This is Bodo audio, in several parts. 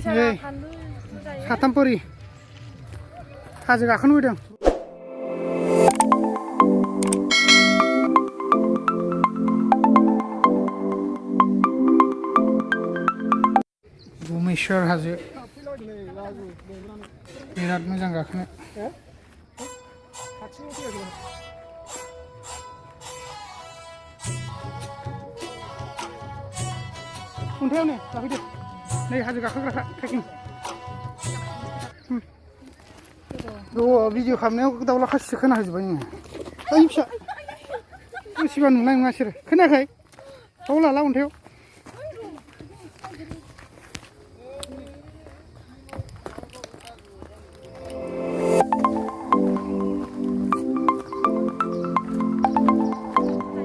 साथामपरि हाजो गाखोनो फैदों। भुमेश्वर हाजो बिराद मोजां गाखोनो। अन्थायाव नै गाखोदो नै हाजो गाखोग्राखा ट्रेकिं। भिडिअ खालामनायाव दाउला खासिसो खोनाहोजोब्बाय नोङो। ओइ फिसा एसेबां नुनाय नङा बिसोरो खोनायाखै दाउ लाला अन्थायाव।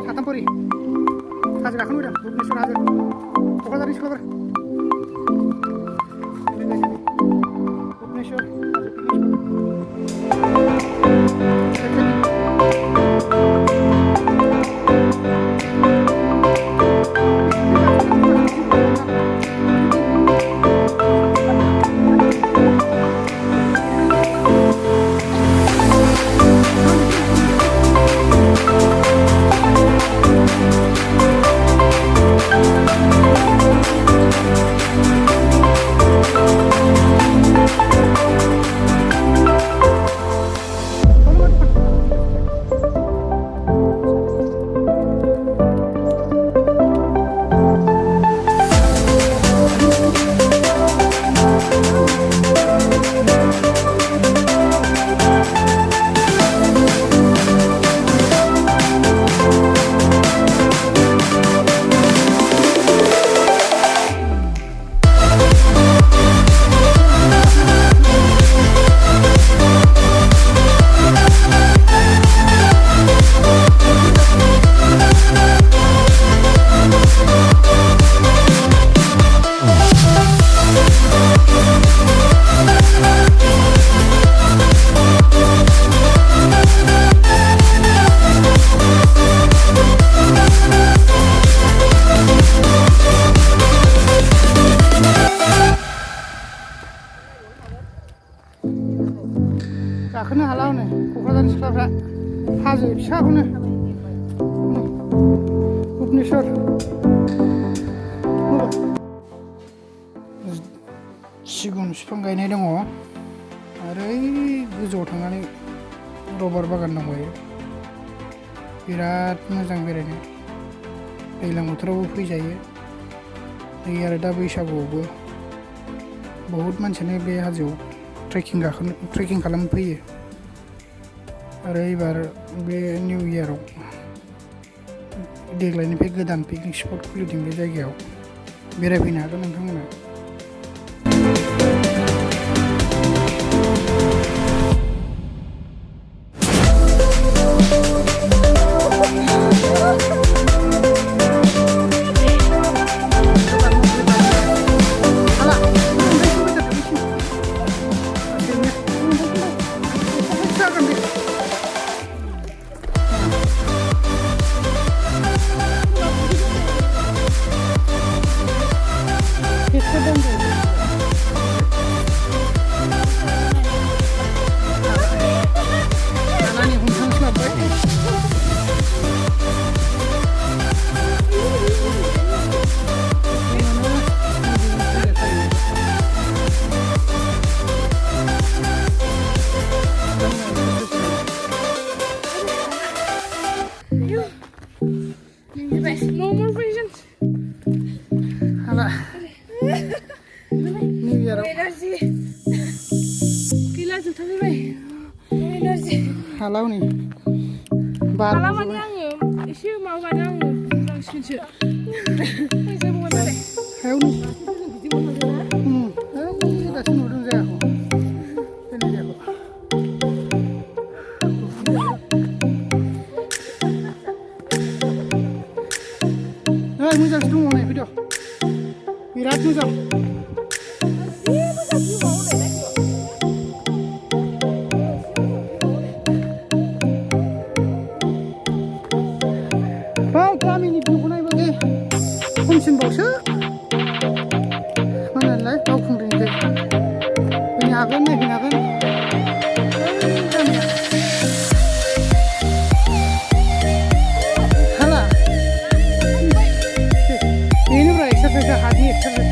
साथामपरि हाजो गाखोनो फैदों भुबनेश्वर हाजो क'क्राझारनि सिख्लाफोर। भुबनेश्वर गाखोनो हाला हनै क'क्राझारनि सिख्लाफ्रा हाजो फिसाखौनो। भुबनेश्वर सिगुन बिफां गायनाय दङ आरो ओइ गोजौआव थांनानै रबार बागान दंबायो। बिराद मोजां बेरायनो दैज्लां बोथोरावबो फैजायो। नै आरो दा बैसागुआवबो बहुद मानसियानो बे हाजोआव ट्रेकिं खालामनो फैयो। आरो एबार बे निउ इयाराव देग्लायनिफ्राय गोदान पिकनिक स्पट खुलिदों बे जायगायाव बेरायफैनो हागोन नोंथांमोना। No more questions. Hala. New Year. Energy. Gila जोबथारबाय बाय. Energy. Hala nih. Baru. Hala माने आङो एसे माबानो आङो बुंनांसिगोनसो. फैसा बुंबाय माने. Hayu nih. Dapat नुदों जायाखै. Ini जायाखै. मोजांसो दङ नै भिडिअ बिराद मोजां। गामिनि भिउखौ नायबा दे खमसिनबावसो मा होनोलाय बावखुंग्रिनि फैनो हागोन नायफैनो हागोन गामिया हाला बेनिफ्राय एक्सारसाइजआ हार्टनि एक्सारसाइज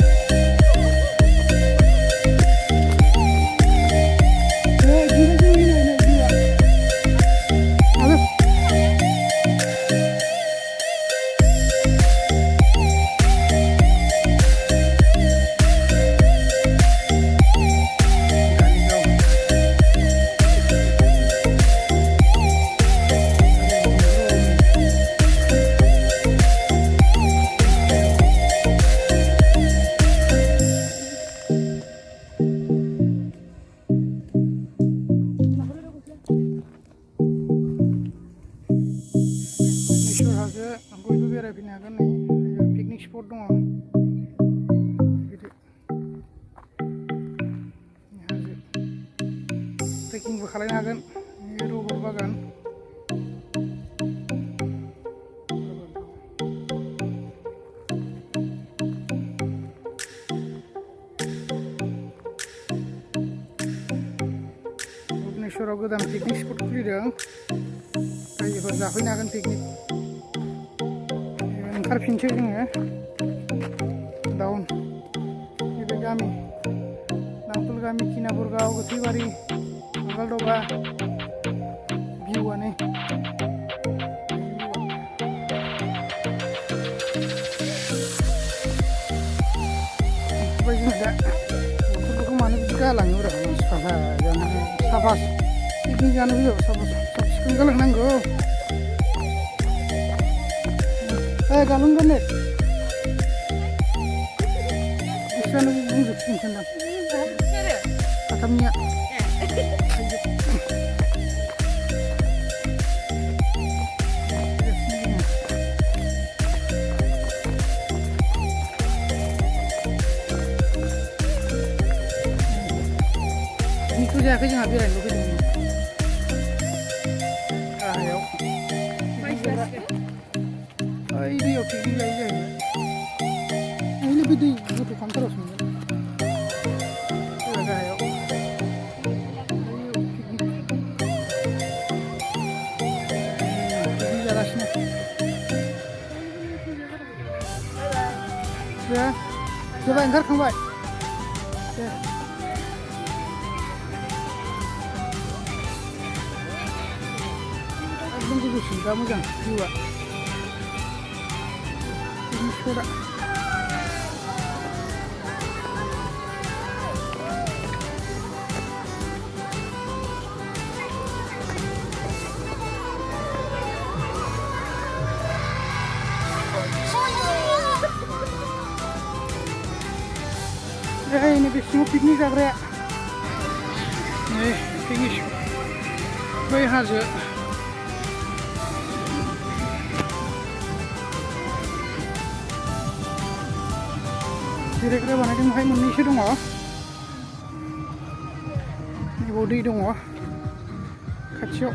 बयबो बेरायफैनो हागोन नै पिकनिक स्पट दङ हाजो ट्रेकिंबो खालामनो हागोन रबर बागान भुबनेश्वराव गोदान पिकनिक स्पट खुलिदों रायजोफोर जाफैनो हागोन पिकनिक ओंखारफिनसै जोङो डाउन नैबे गामि नांगोल गामि किनाबरगाव गोथैबारि बांगालदबा भिउआनो ओमफ्राय जों दा गथ'फोरखौ मानो बिदि गालाङोब्रा मानसिफ्रा साफा पिकनिक जानो फैयो साफा साब सिखोन गालांनांगौ गालुंगोन दे बिसोरानो बुंजोबसिगोन सानदां साथामनिया बेखौ जायाखै जोंहा बेरायनो फैदोंमोन गाहायाव ओइ दैयाव पिकनिक जायो जाहैबाय ओइनो बे दै गोथौ खामथाराव संगोन गाहायाव पिकनिक जागासिनो दे जोबा ओंखारखांबाय दे एकदम गोजौसिन दा मोजां भिउआ Sudah. Ini bisu piknik zagrek. Nih, finish. Baik hasil. Kira-kira bahannya mungkin Indonesia dong ya. Ini body dong ya. Kacau.